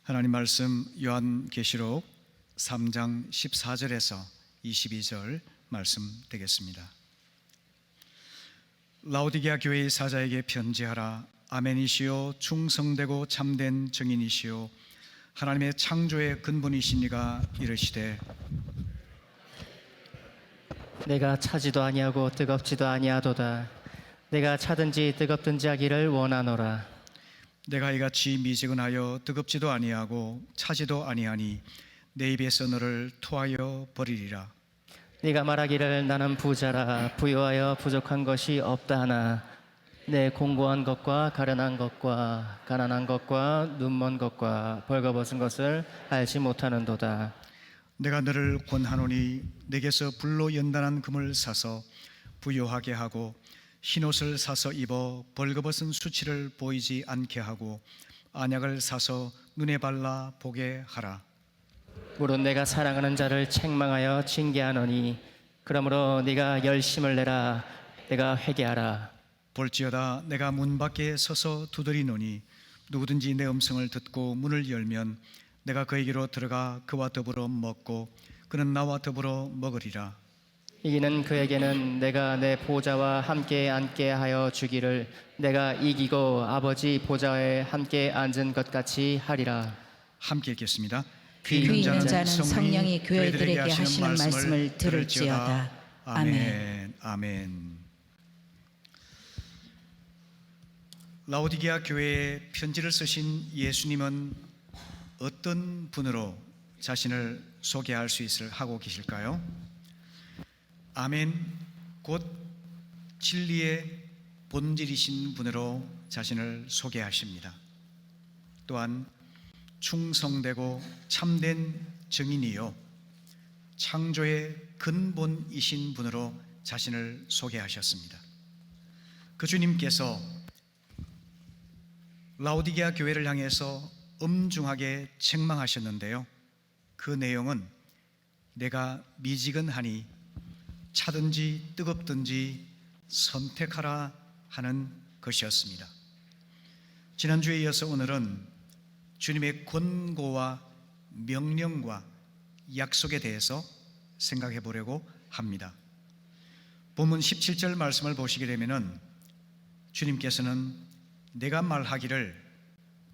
하나님 말씀 요한계시록 3장 14절에서 22절 말씀 되겠습니다. 라오디게아 교회의 사자에게 편지하라. 아멘이시요 충성되고 참된 증인이시요 하나님의 창조의 근본이시니가 이르시되, 내가 차지도 아니하고 뜨겁지도 아니하도다. 내가 차든지 뜨겁든지 하기를 원하노라. 내가 이같이 미지근하여 뜨겁지도 아니하고 차지도 아니하니 내 입에서 너를 토하여 버리리라. 네가 말하기를 나는 부자라 부유하여 부족한 것이 없다 하나 내 공고한 것과 가련한 것과 가난한 것과 눈먼 것과 벌거벗은 것을 알지 못하는도다. 내가 너를 권하노니 내게서 불로 연단한 금을 사서 부요하게 하고 흰옷을 사서 입어 벌거벗은 수치를 보이지 않게 하고 안약을 사서 눈에 발라 보게 하라. 물론 내가 사랑하는 자를 책망하여 징계하노니 그러므로 네가 열심을 내라. 내가 회개하라. 볼지어다 내가 문 밖에 서서 두드리노니 누구든지 내 음성을 듣고 문을 열면 내가 그에게로 들어가 그와 더불어 먹고 그는 나와 더불어 먹으리라. 이기는 그에게는 내가 내 보좌와 함께 앉게 하여 주기를 내가 이기고 아버지 보좌에 함께 앉은 것 같이 하리라. 함께 읽겠습니다. 귀 있는 자는 성령이 교회들에게 하시는 말씀을 들을지어다. 아멘. 아멘. 라오디게아 교회에 편지를 쓰신 예수님은 어떤 분으로 자신을 소개할 수 있을 하고 계실까요? 아멘, 곧 진리의 본질이신 분으로 자신을 소개하십니다. 또한 충성되고 참된 증인이요 창조의 근본이신 분으로 자신을 소개하셨습니다. 그 주님께서 라오디게아 교회를 향해서 엄중하게 책망하셨는데요, 그 내용은 내가 미지근하니 차든지 뜨겁든지 선택하라 하는 것이었습니다. 지난주에 이어서 오늘은 주님의 권고와 명령과 약속에 대해서 생각해 보려고 합니다. 본문 17절 말씀을 보시게 되면은 주님께서는 내가 말하기를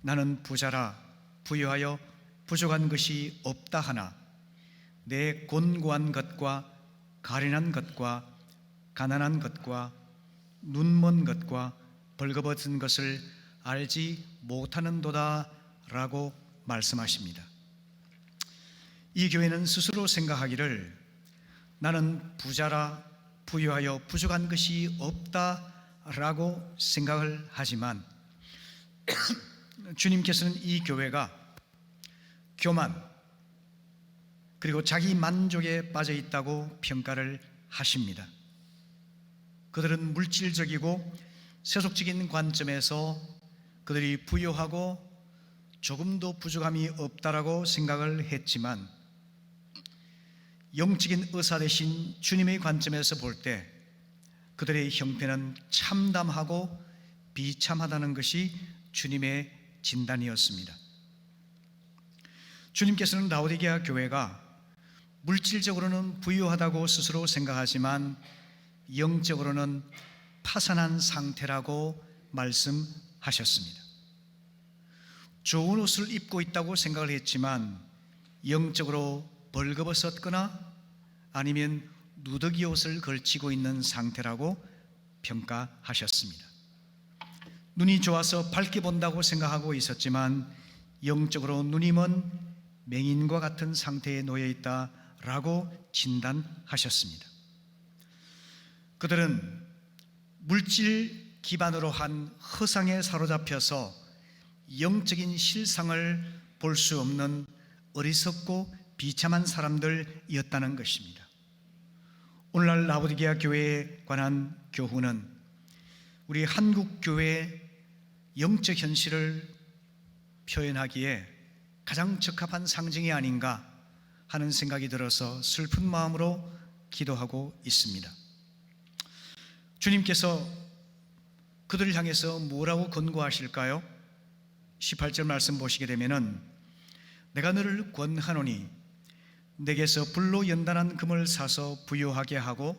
나는 부자라 부유하여 부족한 것이 없다 하나 내 곤고한 것과 가련한 것과 가난한 것과 눈먼 것과 벌거벗은 것을 알지 못하는도다 라고 말씀하십니다. 이 교회는 스스로 생각하기를 나는 부자라 부유하여 부족한 것이 없다 라고 생각을 하지만 주님께서는 이 교회가 교만 그리고 자기 만족에 빠져 있다고 평가를 하십니다. 그들은 물질적이고 세속적인 관점에서 그들이 부유하고 조금도 부족함이 없다라고 생각을 했지만 영적인 의사 되신 주님의 관점에서 볼 때 그들의 형편은 참담하고 비참하다는 것이 주님의 진단이었습니다. 주님께서는 라오디게아 교회가 물질적으로는 부유하다고 스스로 생각하지만 영적으로는 파산한 상태라고 말씀하셨습니다. 좋은 옷을 입고 있다고 생각을 했지만 영적으로 벌거벗었거나 아니면 누더기 옷을 걸치고 있는 상태라고 평가하셨습니다. 눈이 좋아서 밝게 본다고 생각하고 있었지만 영적으로 눈이 먼 맹인과 같은 상태에 놓여 있다라고 진단하셨습니다. 그들은 물질 기반으로 한 허상에 사로잡혀서 영적인 실상을 볼 수 없는 어리석고 비참한 사람들이었다는 것입니다. 오늘날 라오디게아 교회에 관한 교훈은 우리 한국 교회의 영적 현실을 표현하기에 가장 적합한 상징이 아닌가 하는 생각이 들어서 슬픈 마음으로 기도하고 있습니다. 주님께서 그들을 향해서 뭐라고 권고하실까요? 18절 말씀 보시게 되면은 내가 너를 권하노니 내게서 불로 연단한 금을 사서 부요하게 하고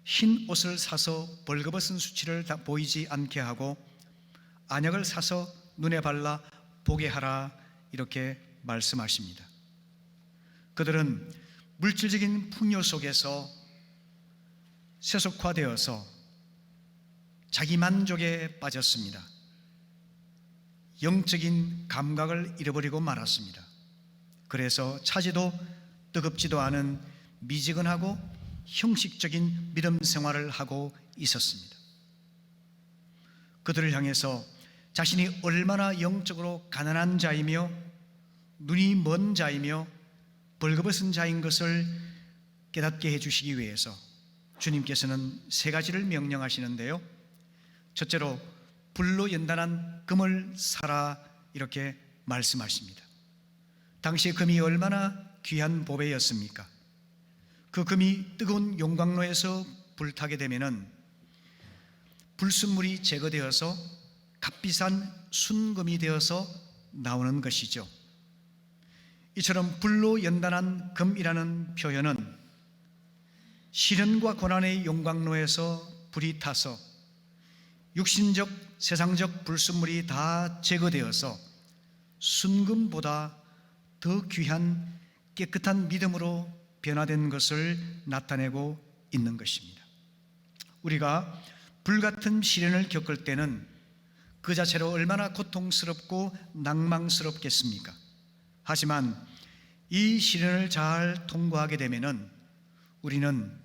흰 옷을 사서 벌거벗은 수치를 다 보이지 않게 하고 안약을 사서 눈에 발라 보게 하라, 이렇게 말씀하십니다. 그들은 물질적인 풍요 속에서 세속화되어서 자기 만족에 빠졌습니다. 영적인 감각을 잃어버리고 말았습니다. 그래서 차지도 뜨겁지도 않은 미지근하고 형식적인 믿음 생활을 하고 있었습니다. 그들을 향해서 자신이 얼마나 영적으로 가난한 자이며 눈이 먼 자이며 벌거벗은 자인 것을 깨닫게 해주시기 위해서 주님께서는 세 가지를 명령하시는데요, 첫째로 불로 연단한 금을 사라, 이렇게 말씀하십니다. 당시의 금이 얼마나 귀한 보배였습니까? 그 금이 뜨거운 용광로에서 불타게 되면은 불순물이 제거되어서 값비싼 순금이 되어서 나오는 것이죠. 이처럼 불로 연단한 금이라는 표현은 시련과 고난의 용광로에서 불이 타서 육신적 세상적 불순물이 다 제거되어서 순금보다 더 귀한 깨끗한 믿음으로 변화된 것을 나타내고 있는 것입니다. 우리가 불같은 시련을 겪을 때는 그 자체로 얼마나 고통스럽고 낭망스럽겠습니까? 하지만 이 시련을 잘 통과하게 되면은 우리는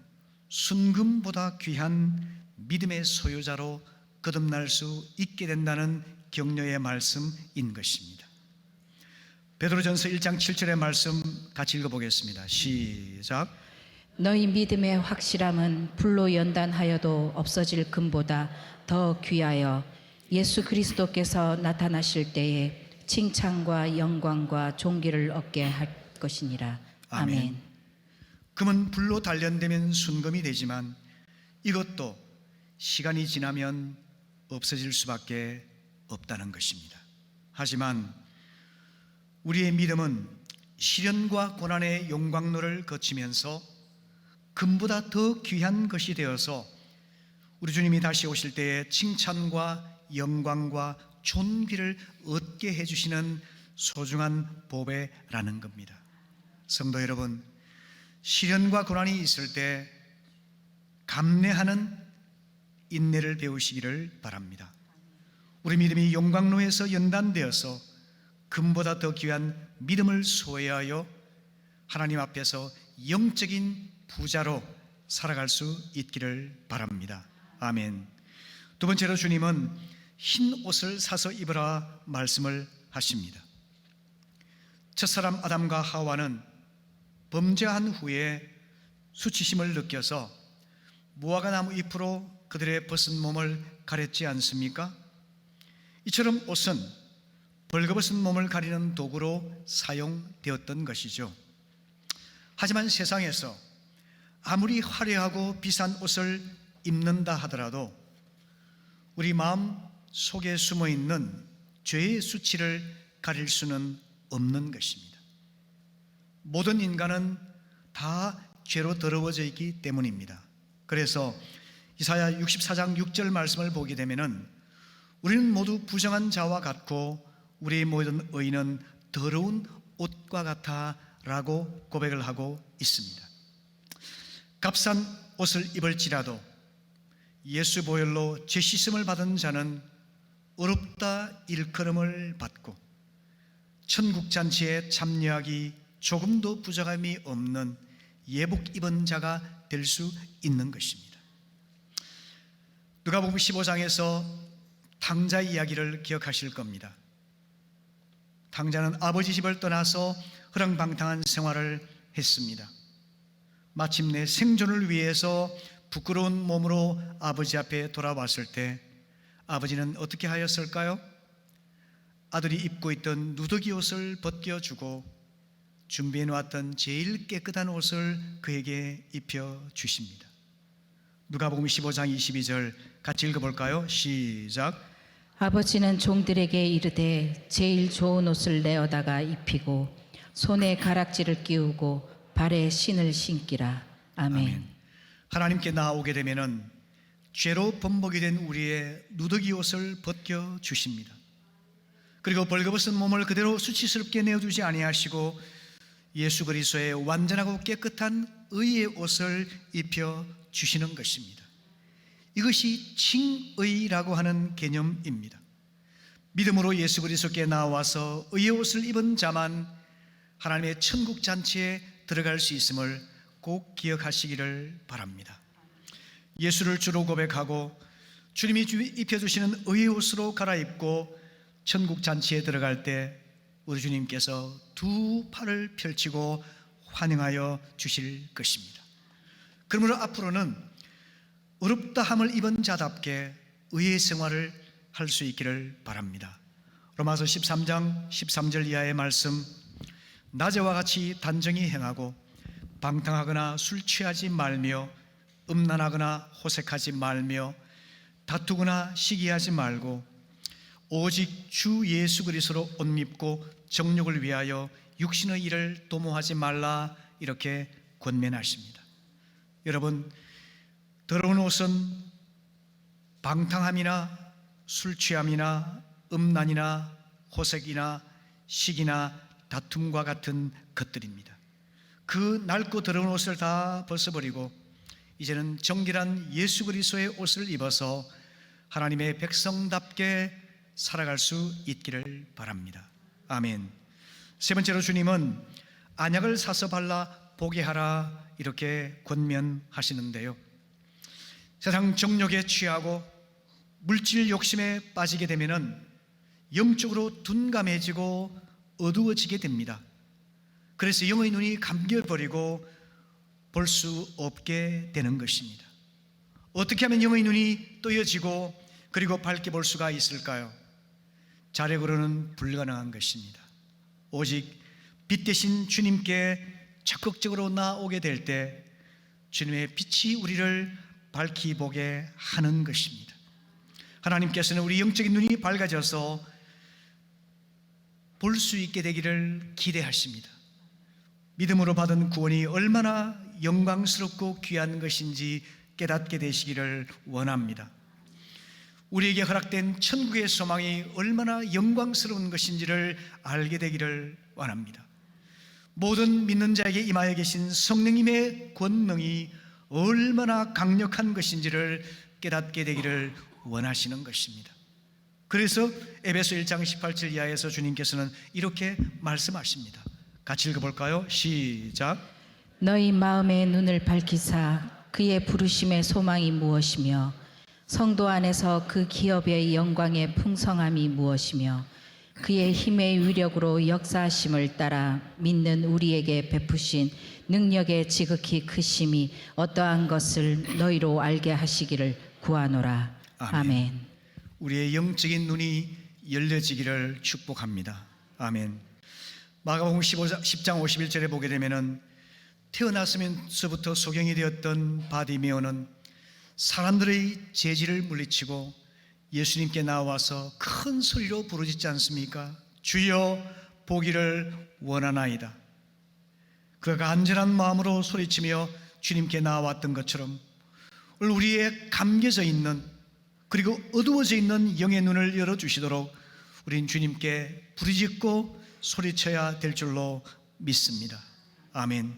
순금보다 귀한 믿음의 소유자로 거듭날 수 있게 된다는 격려의 말씀인 것입니다. 베드로전서 1장 7절의 말씀 같이 읽어보겠습니다. 시작. 너희 믿음의 확실함은 불로 연단하여도 없어질 금보다 더 귀하여 예수 그리스도께서 나타나실 때에 칭찬과 영광과 존귀를 얻게 할 것이니라. 아멘. 금은 불로 단련되면 순금이 되지만 이것도 시간이 지나면 없어질 수밖에 없다는 것입니다. 하지만 우리의 믿음은 시련과 고난의 용광로를 거치면서 금보다 더 귀한 것이 되어서 우리 주님이 다시 오실 때에 칭찬과 영광과 존귀를 얻게 해주시는 소중한 보배라는 겁니다. 성도 여러분, 시련과 고난이 있을 때 감내하는 인내를 배우시기를 바랍니다. 우리 믿음이 용광로에서 연단되어서 금보다 더 귀한 믿음을 소유하여 하나님 앞에서 영적인 부자로 살아갈 수 있기를 바랍니다. 아멘. 두 번째로 주님은 흰 옷을 사서 입으라 말씀을 하십니다. 첫사람 아담과 하와는 범죄한 후에 수치심을 느껴서 무화과 나무 잎으로 그들의 벗은 몸을 가렸지 않습니까? 이처럼 옷은 벌거벗은 몸을 가리는 도구로 사용되었던 것이죠. 하지만 세상에서 아무리 화려하고 비싼 옷을 입는다 하더라도 우리 마음 속에 숨어 있는 죄의 수치를 가릴 수는 없는 것입니다. 모든 인간은 다 죄로 더러워져 있기 때문입니다. 그래서 이사야 64장 6절 말씀을 보게 되면은 우리는 모두 부정한 자와 같고 우리의 모든 의는 더러운 옷과 같아 라고 고백을 하고 있습니다. 값싼 옷을 입을지라도 예수 보혈로 죄 씻음을 받은 자는 어렵다 일컬음을 받고 천국잔치에 참여하기 조금도 부족함이 없는 예복 입은 자가 될 수 있는 것입니다. 누가복음 15장에서 탕자 이야기를 기억하실 겁니다. 탕자는 아버지 집을 떠나서 허랑방탕한 생활을 했습니다. 마침내 생존을 위해서 부끄러운 몸으로 아버지 앞에 돌아왔을 때 아버지는 어떻게 하였을까요? 아들이 입고 있던 누더기 옷을 벗겨주고 준비해 놓았던 제일 깨끗한 옷을 그에게 입혀주십니다. 누가복음 15장 22절 같이 읽어볼까요? 시작. 아버지는 종들에게 이르되 제일 좋은 옷을 내어다가 입히고 손에 가락지를 끼우고 발에 신을 신기라. 아멘. 하나님께 나오게 되면은 죄로 범벅이 된 우리의 누더기 옷을 벗겨 주십니다. 그리고 벌거벗은 몸을 그대로 수치스럽게 내어두지 아니하시고 예수 그리스도의 완전하고 깨끗한 의의 옷을 입혀 주시는 것입니다. 이것이 칭의라고 하는 개념입니다. 믿음으로 예수 그리스도께 나와서 의의 옷을 입은 자만 하나님의 천국 잔치에 들어갈 수 있음을 꼭 기억하시기를 바랍니다. 예수를 주로 고백하고 주님이 입혀주시는 의의 옷으로 갈아입고 천국 잔치에 들어갈 때 우리 주님께서 두 팔을 펼치고 환영하여 주실 것입니다. 그러므로 앞으로는 어렵다함을 입은 자답게 의의 생활을 할 수 있기를 바랍니다. 로마서 13장 13절 이하의 말씀, 낮에와 같이 단정히 행하고 방탕하거나 술 취하지 말며 음란하거나 호색하지 말며 다투거나 시기하지 말고 오직 주 예수 그리스도로 옷 입고 정욕을 위하여 육신의 일을 도모하지 말라, 이렇게 권면하십니다. 여러분, 더러운 옷은 방탕함이나 술 취함이나 음란이나 호색이나 시기나 다툼과 같은 것들입니다. 그 낡고 더러운 옷을 다 벗어버리고 이제는 정결한 예수 그리스도의 옷을 입어서 하나님의 백성답게 살아갈 수 있기를 바랍니다. 아멘. 세 번째로 주님은 안약을 사서 발라 보게 하라, 이렇게 권면하시는데요, 세상 정욕에 취하고 물질 욕심에 빠지게 되면은 영적으로 둔감해지고 어두워지게 됩니다. 그래서 영의 눈이 감겨버리고 볼 수 없게 되는 것입니다. 어떻게 하면 영의 눈이 뜨여지고 그리고 밝게 볼 수가 있을까요? 자력으로는 불가능한 것입니다. 오직 빛 대신 주님께 적극적으로 나오게 될 때 주님의 빛이 우리를 밝히 보게 하는 것입니다. 하나님께서는 우리 영적인 눈이 밝아져서 볼 수 있게 되기를 기대하십니다. 믿음으로 받은 구원이 얼마나 영광스럽고 귀한 것인지 깨닫게 되시기를 원합니다. 우리에게 허락된 천국의 소망이 얼마나 영광스러운 것인지를 알게 되기를 원합니다. 모든 믿는 자에게 임하여 계신 성령님의 권능이 얼마나 강력한 것인지를 깨닫게 되기를 원하시는 것입니다. 그래서 에베소 1장 18절 이하에서 주님께서는 이렇게 말씀하십니다. 같이 읽어볼까요? 시작. 너희 마음의 눈을 밝히사 그의 부르심의 소망이 무엇이며 성도 안에서 그 기업의 영광의 풍성함이 무엇이며 그의 힘의 위력으로 역사하심을 따라 믿는 우리에게 베푸신 능력의 지극히 크심이 어떠한 것을 너희로 알게 하시기를 구하노라. 아멘. 우리의 영적인 눈이 열려지기를 축복합니다. 아멘. 마가복음 10장 51절에 보게 되면은 태어났으면서부터 소경이 되었던 바디메오는 사람들의 제지를 물리치고 예수님께 나와서 큰 소리로 부르짖지 않습니까? 주여 보기를 원하나이다. 그가 간절한 마음으로 소리치며 주님께 나왔던 것처럼 우리의 감겨져 있는 그리고 어두워져 있는 영의 눈을 열어주시도록 우린 주님께 부르짖고 소리쳐야 될 줄로 믿습니다. 아멘.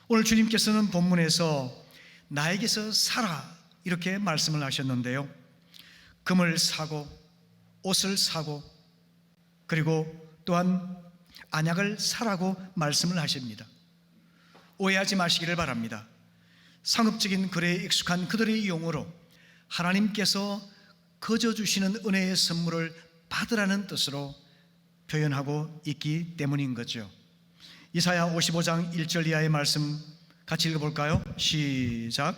오늘 주님께서는 본문에서 나에게서 사라, 이렇게 말씀을 하셨는데요, 금을 사고 옷을 사고 그리고 또한 안약을 사라고 말씀을 하십니다. 오해하지 마시기를 바랍니다. 상업적인 거래에 익숙한 그들의 용어로 하나님께서 거저 주시는 은혜의 선물을 받으라는 뜻으로 표현하고 있기 때문인 거죠. 이사야 55장 1절 이하의 말씀 같이 읽어볼까요? 시작.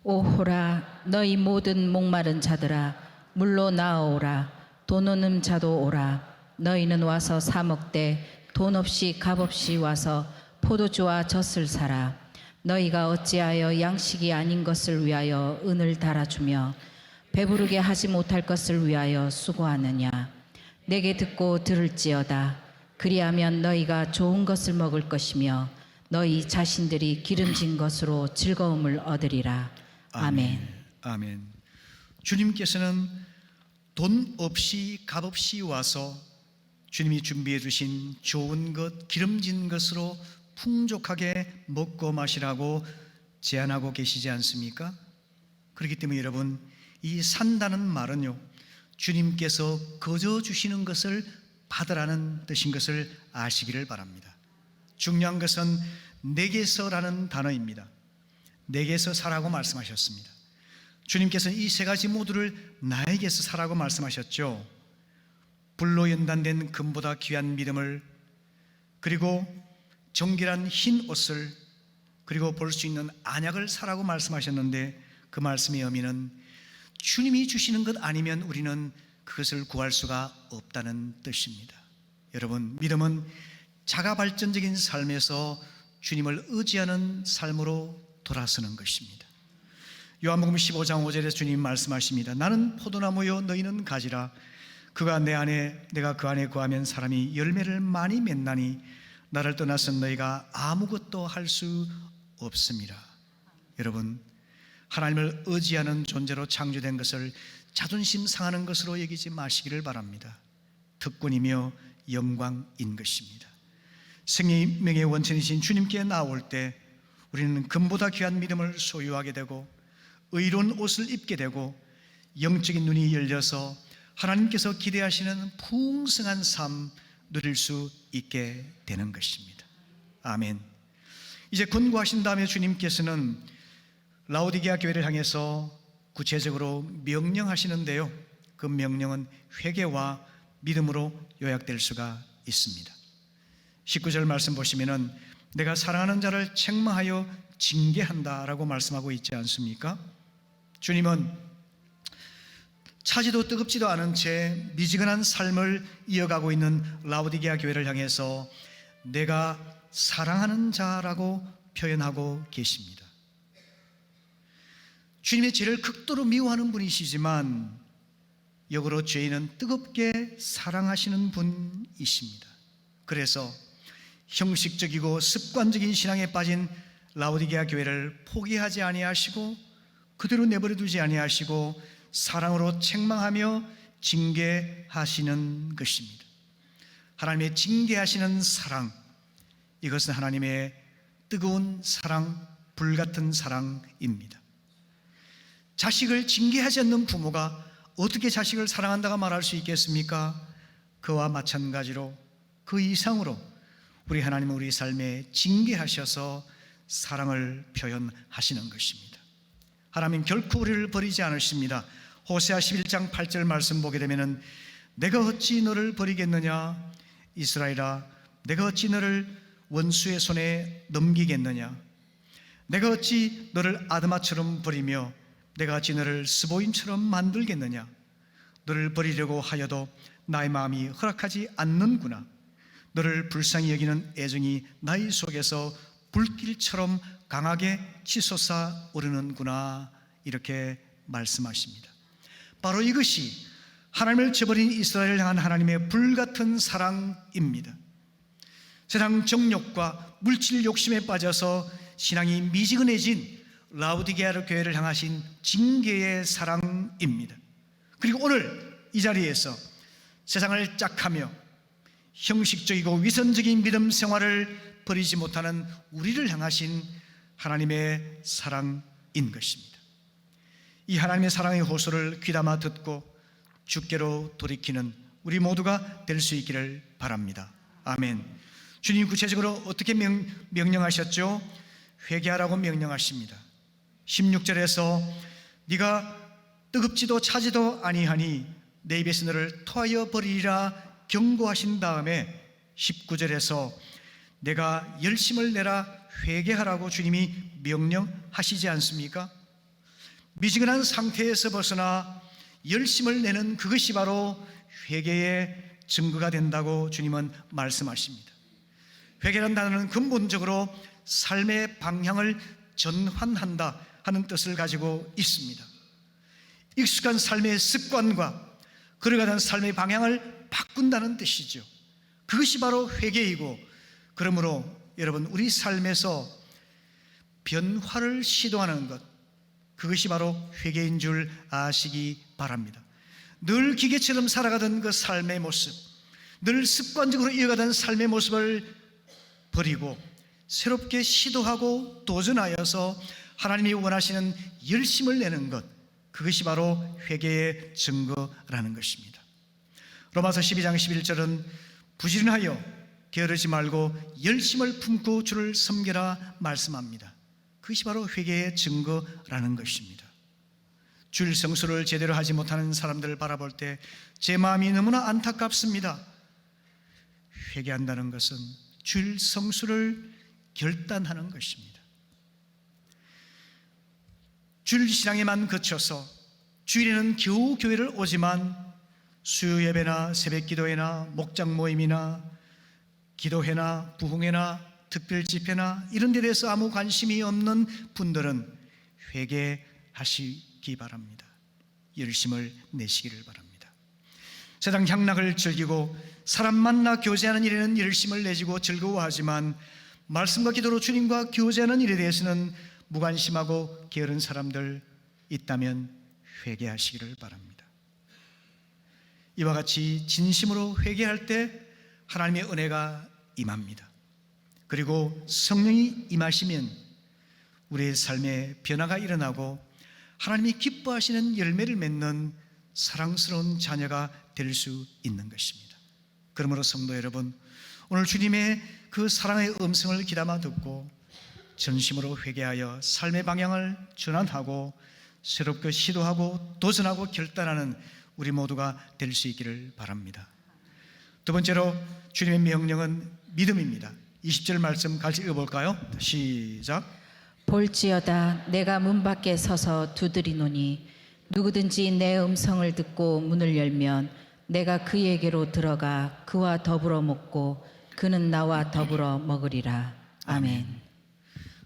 오호라 너희 모든 목마른 자들아 물로 나아오라. 돈 없는 자도 오라. 너희는 와서 사 먹되 돈 없이 값 없이 와서 포도주와 젖을 사라. 너희가 어찌하여 양식이 아닌 것을 위하여 은을 달아주며 배부르게 하지 못할 것을 위하여 수고하느냐. 내게 듣고 들을지어다. 그리하면 너희가 좋은 것을 먹을 것이며 너희 자신들이 기름진 것으로 즐거움을 얻으리라. 아멘. 아멘. 주님께서는 돈 없이 값 없이 와서 주님이 준비해 주신 좋은 것, 기름진 것으로 풍족하게 먹고 마시라고 제안하고 계시지 않습니까? 그렇기 때문에 여러분, 이 산다는 말은요, 주님께서 거저 주시는 것을 받으라는 뜻인 것을 아시기를 바랍니다. 중요한 것은 내게서라는 단어입니다. 내게서 사라고 말씀하셨습니다. 주님께서는 이 세 가지 모두를 나에게서 사라고 말씀하셨죠. 불로 연단된 금보다 귀한 믿음을, 그리고 정결한 흰 옷을, 그리고 볼 수 있는 안약을 사라고 말씀하셨는데, 그 말씀의 의미는 주님이 주시는 것 아니면 우리는 그것을 구할 수가 없다는 뜻입니다. 여러분, 믿음은 자가 발전적인 삶에서 주님을 의지하는 삶으로 돌아서는 것입니다. 요한복음 15장 5절에 주님 말씀하십니다. 나는 포도나무요 너희는 가지라. 그가 내 안에 내가 그 안에 거하면 사람이 열매를 많이 맺나니 나를 떠나서 너희가 아무것도 할 수 없습니다. 여러분, 하나님을 의지하는 존재로 창조된 것을 자존심 상하는 것으로 여기지 마시기를 바랍니다. 특권이며 영광인 것입니다. 생명의 원천이신 주님께 나올 때 우리는 금보다 귀한 믿음을 소유하게 되고 의로운 옷을 입게 되고 영적인 눈이 열려서 하나님께서 기대하시는 풍성한 삶 누릴 수 있게 되는 것입니다. 아멘. 이제 권고하신 다음에 주님께서는 라오디게아 교회를 향해서 구체적으로 명령하시는데요, 그 명령은 회개와 믿음으로 요약될 수가 있습니다. 19절 말씀 보시면은 내가 사랑하는 자를 책망하여 징계한다 라고 말씀하고 있지 않습니까? 주님은 차지도 뜨겁지도 않은 채 미지근한 삶을 이어가고 있는 라오디게아 교회를 향해서 내가 사랑하는 자라고 표현하고 계십니다. 주님의 죄를 극도로 미워하는 분이시지만 역으로 죄인은 뜨겁게 사랑하시는 분이십니다. 그래서 형식적이고 습관적인 신앙에 빠진 라오디게아 교회를 포기하지 아니하시고 그대로 내버려 두지 아니하시고 사랑으로 책망하며 징계하시는 것입니다. 하나님의 징계하시는 사랑, 이것은 하나님의 뜨거운 사랑, 불같은 사랑입니다. 자식을 징계하지 않는 부모가 어떻게 자식을 사랑한다고 말할 수 있겠습니까? 그와 마찬가지로 그 이상으로 우리 하나님은 우리 삶에 징계하셔서 사랑을 표현하시는 것입니다. 하나님 결코 우리를 버리지 않으십니다. 호세아 11장 8절 말씀 보게 되면은 내가 어찌 너를 버리겠느냐, 이스라엘아 내가 어찌 너를 원수의 손에 넘기겠느냐, 내가 어찌 너를 아드마처럼 버리며 내가 어찌 너를 스보임처럼 만들겠느냐, 너를 버리려고 하여도 나의 마음이 허락하지 않는구나, 너를 불쌍히 여기는 애정이 나의 속에서 불길처럼 강하게 치솟아 오르는구나, 이렇게 말씀하십니다. 바로 이것이 하나님을 저버린 이스라엘을 향한 하나님의 불같은 사랑입니다. 세상 정욕과 물질 욕심에 빠져서 신앙이 미지근해진 라오디게아 교회를 향하신 징계의 사랑입니다. 그리고 오늘 이 자리에서 세상을 짝하며 형식적이고 위선적인 믿음 생활을 버리지 못하는 우리를 향하신 하나님의 사랑인 것입니다. 이 하나님의 사랑의 호소를 귀담아 듣고 주께로 돌이키는 우리 모두가 될 수 있기를 바랍니다. 아멘. 주님 구체적으로 어떻게 명령하셨죠? 회개하라고 명령하십니다. 16절에서 네가 뜨겁지도 차지도 아니하니 내 입에서 너를 토하여 버리리라 경고하신 다음에 19절에서 내가 열심을 내라 회개하라고 주님이 명령하시지 않습니까? 미지근한 상태에서 벗어나 열심을 내는 그것이 바로 회개의 증거가 된다고 주님은 말씀하십니다. 회개라는 단어는 근본적으로 삶의 방향을 전환한다 하는 뜻을 가지고 있습니다. 익숙한 삶의 습관과 걸어가는 삶의 방향을 바꾼다는 뜻이죠. 그것이 바로 회개이고, 그러므로 여러분, 우리 삶에서 변화를 시도하는 것, 그것이 바로 회개인 줄 아시기 바랍니다. 늘 기계처럼 살아가던 그 삶의 모습, 늘 습관적으로 이어가던 삶의 모습을 버리고 새롭게 시도하고 도전하여서 하나님이 원하시는 열심을 내는 것, 그것이 바로 회개의 증거라는 것입니다. 로마서 12장 11절은 부지런하여 게으르지 말고 열심을 품고 주를 섬기라 말씀합니다. 그것이 바로 회개의 증거라는 것입니다. 주일 성수를 제대로 하지 못하는 사람들을 바라볼 때 제 마음이 너무나 안타깝습니다. 회개한다는 것은 주일 성수를 결단하는 것입니다. 주일 신앙에만 그쳐서 주일에는 겨우 교회를 오지만 수요 예배나 새벽 기도회나 목장 모임이나 기도회나 부흥회나 특별 집회나 이런 데 대해서 아무 관심이 없는 분들은 회개하시기 바랍니다. 열심을 내시기를 바랍니다. 세상 향락을 즐기고 사람 만나 교제하는 일에는 열심을 내지고 즐거워하지만 말씀과 기도로 주님과 교제하는 일에 대해서는 무관심하고 게으른 사람들 있다면 회개하시기를 바랍니다. 이와 같이 진심으로 회개할 때 하나님의 은혜가 임합니다. 그리고 성령이 임하시면 우리의 삶에 변화가 일어나고 하나님이 기뻐하시는 열매를 맺는 사랑스러운 자녀가 될 수 있는 것입니다. 그러므로 성도 여러분, 오늘 주님의 그 사랑의 음성을 귀담아 듣고 전심으로 회개하여 삶의 방향을 전환하고 새롭게 시도하고 도전하고 결단하는 우리 모두가 될 수 있기를 바랍니다. 두 번째로 주님의 명령은 믿음입니다. 20절 말씀 같이 읽어볼까요? 시작. 볼지어다 내가 문 밖에 서서 두드리노니 누구든지 내 음성을 듣고 문을 열면 내가 그에게로 들어가 그와 더불어 먹고 그는 나와 더불어 먹으리라. 아멘.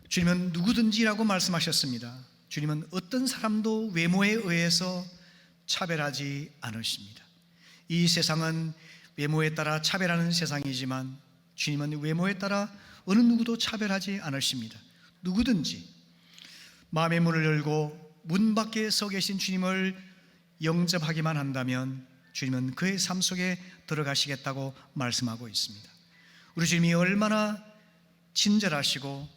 주님은 누구든지라고 말씀하셨습니다. 주님은 어떤 사람도 외모에 의해서 차별하지 않으십니다. 이 세상은 외모에 따라 차별하는 세상이지만 주님은 외모에 따라 어느 누구도 차별하지 않으십니다. 누구든지 마음의 문을 열고 문 밖에 서 계신 주님을 영접하기만 한다면 주님은 그의 삶 속에 들어가시겠다고 말씀하고 있습니다. 우리 주님이 얼마나 친절하시고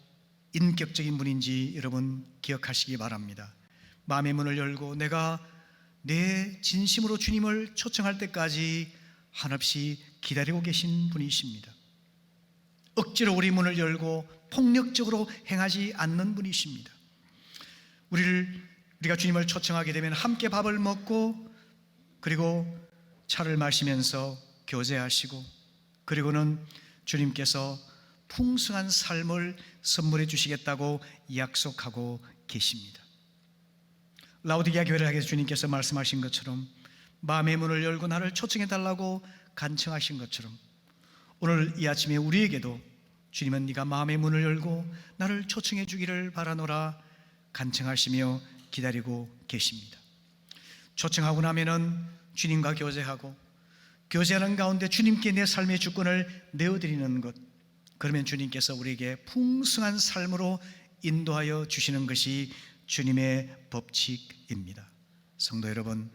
인격적인 분인지 여러분 기억하시기 바랍니다. 마음의 문을 열고 내가 내 진심으로 주님을 초청할 때까지 한없이 기다리고 계신 분이십니다. 억지로 우리 문을 열고 폭력적으로 행하지 않는 분이십니다. 우리가 주님을 초청하게 되면 함께 밥을 먹고 그리고 차를 마시면서 교제하시고 그리고는 주님께서 풍성한 삶을 선물해 주시겠다고 약속하고 계십니다. 라오디게아 교회를 향해서 주님께서 말씀하신 것처럼 마음의 문을 열고 나를 초청해 달라고 간청하신 것처럼 오늘 이 아침에 우리에게도 주님은 네가 마음의 문을 열고 나를 초청해 주기를 바라노라 간청하시며 기다리고 계십니다. 초청하고 나면은 주님과 교제하고 교제하는 가운데 주님께 내 삶의 주권을 내어드리는 것, 그러면 주님께서 우리에게 풍성한 삶으로 인도하여 주시는 것이 주님의 법칙입니다. 성도 여러분,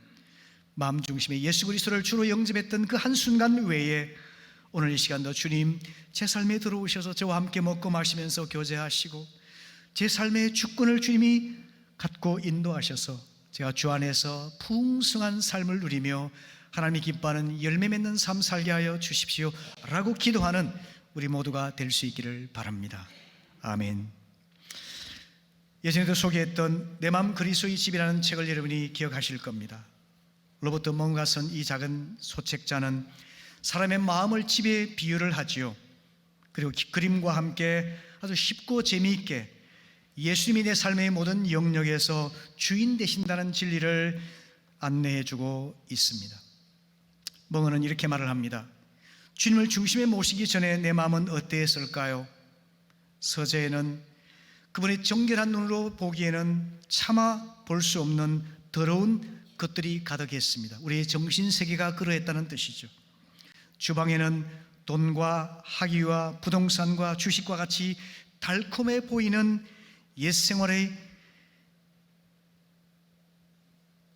마음 중심에 예수 그리스도를 주로 영접했던 그 한순간 외에 오늘 이 시간도 주님 제 삶에 들어오셔서 저와 함께 먹고 마시면서 교제하시고 제 삶의 주권을 주님이 갖고 인도하셔서 제가 주 안에서 풍성한 삶을 누리며 하나님이 기뻐하는 열매 맺는 삶 살게 하여 주십시오 라고 기도하는 우리 모두가 될 수 있기를 바랍니다. 아멘. 예전에도 소개했던 내 맘 그리스도의 집이라는 책을 여러분이 기억하실 겁니다. 로버트 멍가 쓴 이 작은 소책자는 사람의 마음을 집에 비유를 하지요. 그리고 그림과 함께 아주 쉽고 재미있게 예수님이 내 삶의 모든 영역에서 주인 되신다는 진리를 안내해주고 있습니다. 멍어는 이렇게 말을 합니다. 주님을 중심에 모시기 전에 내 마음은 어땠을까요? 서재에는 그분의 정결한 눈으로 보기에는 차마 볼 수 없는 더러운 것들이 가득했습니다. 우리의 정신세계가 그러했다는 뜻이죠. 주방에는 돈과 학위와 부동산과 주식과 같이 달콤해 보이는 옛생활의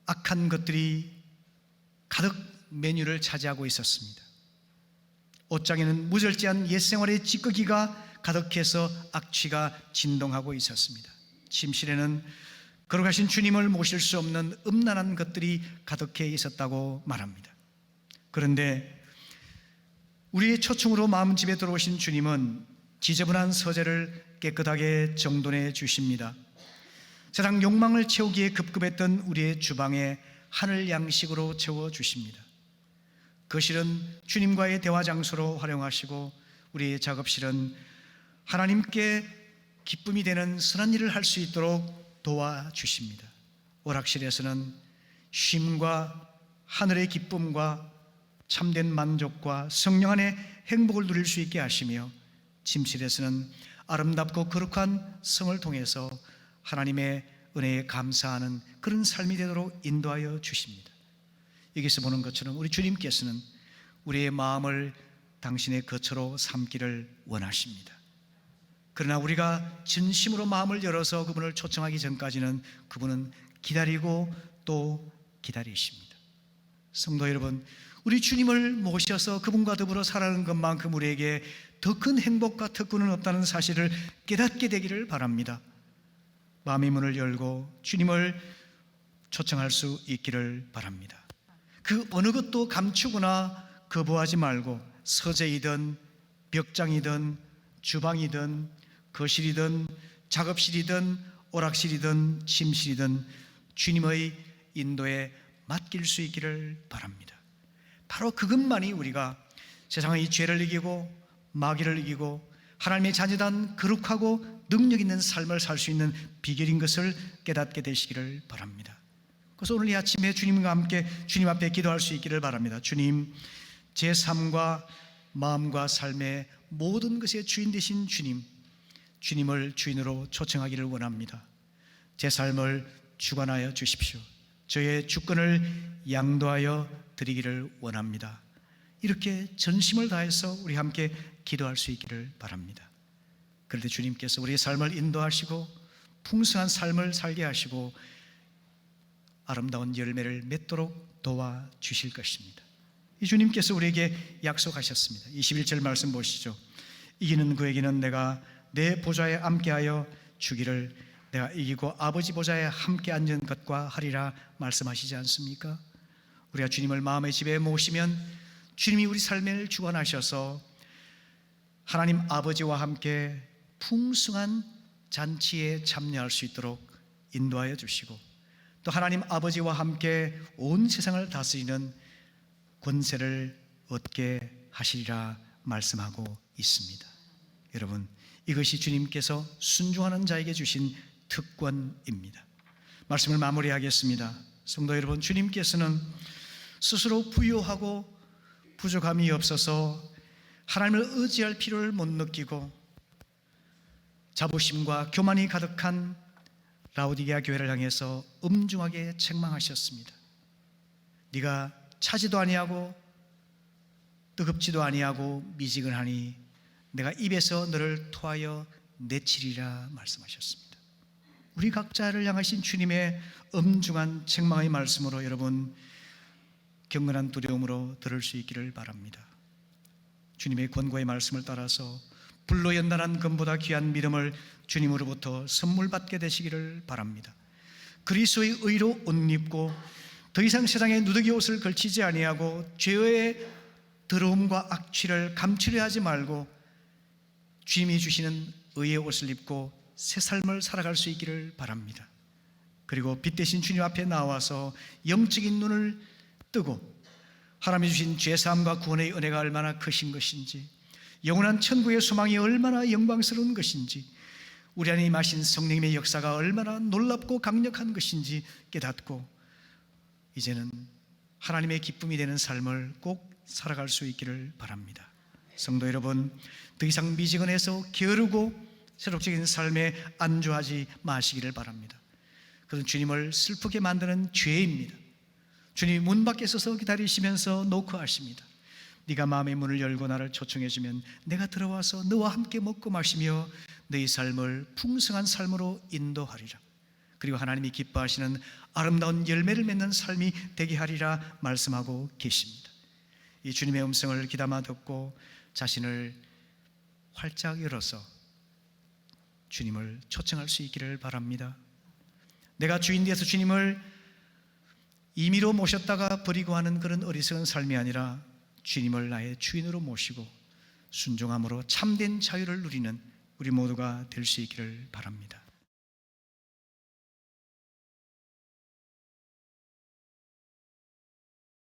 악한 것들이 가득 메뉴를 차지하고 있었습니다. 옷장에는 무절제한 옛생활의 찌꺼기가 가득해서 악취가 진동하고 있었습니다. 침실에는 거룩하신 주님을 모실 수 없는 음란한 것들이 가득해 있었다고 말합니다. 그런데 우리의 초청으로 마음집에 들어오신 주님은 지저분한 서재를 깨끗하게 정돈해 주십니다. 세상 욕망을 채우기에 급급했던 우리의 주방에 하늘 양식으로 채워주십니다. 거실은 주님과의 대화 장소로 활용하시고 우리의 작업실은 하나님께 기쁨이 되는 선한 일을 할 수 있도록 도와주십니다. 오락실에서는 쉼과 하늘의 기쁨과 참된 만족과 성령 안의 행복을 누릴 수 있게 하시며 침실에서는 아름답고 거룩한 성을 통해서 하나님의 은혜에 감사하는 그런 삶이 되도록 인도하여 주십니다. 여기서 보는 것처럼 우리 주님께서는 우리의 마음을 당신의 거처로 삼기를 원하십니다. 그러나 우리가 진심으로 마음을 열어서 그분을 초청하기 전까지는 그분은 기다리고 또 기다리십니다. 성도 여러분, 우리 주님을 모셔서 그분과 더불어 살아가는 것만큼 우리에게 더 큰 행복과 특권은 없다는 사실을 깨닫게 되기를 바랍니다. 마음의 문을 열고 주님을 초청할 수 있기를 바랍니다. 그 어느 것도 감추거나 거부하지 말고 서재이든 벽장이든 주방이든 거실이든 작업실이든 오락실이든 침실이든 주님의 인도에 맡길 수 있기를 바랍니다. 바로 그것만이 우리가 세상의 죄를 이기고 마귀를 이기고 하나님의 자녀단 거룩하고 능력 있는 삶을 살 수 있는 비결인 것을 깨닫게 되시기를 바랍니다. 그래서 오늘 이 아침에 주님과 함께 주님 앞에 기도할 수 있기를 바랍니다. 주님, 제 삶과 마음과 삶의 모든 것의 주인 되신 주님, 주님을 주인으로 초청하기를 원합니다. 제 삶을 주관하여 주십시오. 저의 주권을 양도하여 드리기를 원합니다. 이렇게 전심을 다해서 우리 함께 기도할 수 있기를 바랍니다. 그럴 때 주님께서 우리의 삶을 인도하시고 풍성한 삶을 살게 하시고 아름다운 열매를 맺도록 도와주실 것입니다. 이 주님께서 우리에게 약속하셨습니다. 21절 말씀 보시죠. 이기는 그에게는 내가 내 보좌에 함께하여 주기를 내가 이기고 아버지 보좌에 함께 앉은 것과 하리라 말씀하시지 않습니까? 우리가 주님을 마음의 집에 모시면 주님이 우리 삶을 주관하셔서 하나님 아버지와 함께 풍성한 잔치에 참여할 수 있도록 인도하여 주시고 또 하나님 아버지와 함께 온 세상을 다스리는 권세를 얻게 하시리라 말씀하고 있습니다. 여러분, 이것이 주님께서 순종하는 자에게 주신 특권입니다. 말씀을 마무리하겠습니다. 성도 여러분, 주님께서는 스스로 부유하고 부족함이 없어서 하나님을 의지할 필요를 못 느끼고 자부심과 교만이 가득한 라오디게아 교회를 향해서 엄중하게 책망하셨습니다. 네가 차지도 아니하고 뜨겁지도 아니하고 미지근하니 내가 입에서 너를 토하여 내치리라 말씀하셨습니다. 우리 각자를 향하신 주님의 엄중한 책망의 말씀으로 여러분 경건한 두려움으로 들을 수 있기를 바랍니다. 주님의 권고의 말씀을 따라서 불로 연단한 금보다 귀한 믿음을 주님으로부터 선물 받게 되시기를 바랍니다. 그리스도의 의로 옷 입고 더 이상 세상에 누더기 옷을 걸치지 아니하고 죄의 더러움과 악취를 감추려 하지 말고 주님이 주시는 의의 옷을 입고 새 삶을 살아갈 수 있기를 바랍니다. 그리고 빛 대신 주님 앞에 나와서 영적인 눈을 뜨고 하나님이 주신 죄사함과 구원의 은혜가 얼마나 크신 것인지, 영원한 천국의 소망이 얼마나 영광스러운 것인지, 우리 안에 임하신 성령님의 역사가 얼마나 놀랍고 강력한 것인지 깨닫고 이제는 하나님의 기쁨이 되는 삶을 꼭 살아갈 수 있기를 바랍니다. 성도 여러분, 더 이상 미지근해서 게으르고 세속적인 삶에 안주하지 마시기를 바랍니다. 그것은 주님을 슬프게 만드는 죄입니다. 주님이 문 밖에 서서 기다리시면서 노크하십니다. 네가 마음의 문을 열고 나를 초청해주면 내가 들어와서 너와 함께 먹고 마시며 너의 삶을 풍성한 삶으로 인도하리라. 그리고 하나님이 기뻐하시는 아름다운 열매를 맺는 삶이 되게 하리라 말씀하고 계십니다. 이 주님의 음성을 귀담아 듣고 자신을 활짝 열어서 주님을 초청할 수 있기를 바랍니다. 내가 주인 되어서 주님을 임의로 모셨다가 버리고 하는 그런 어리석은 삶이 아니라 주님을 나의 주인으로 모시고 순종함으로 참된 자유를 누리는 우리 모두가 될 수 있기를 바랍니다.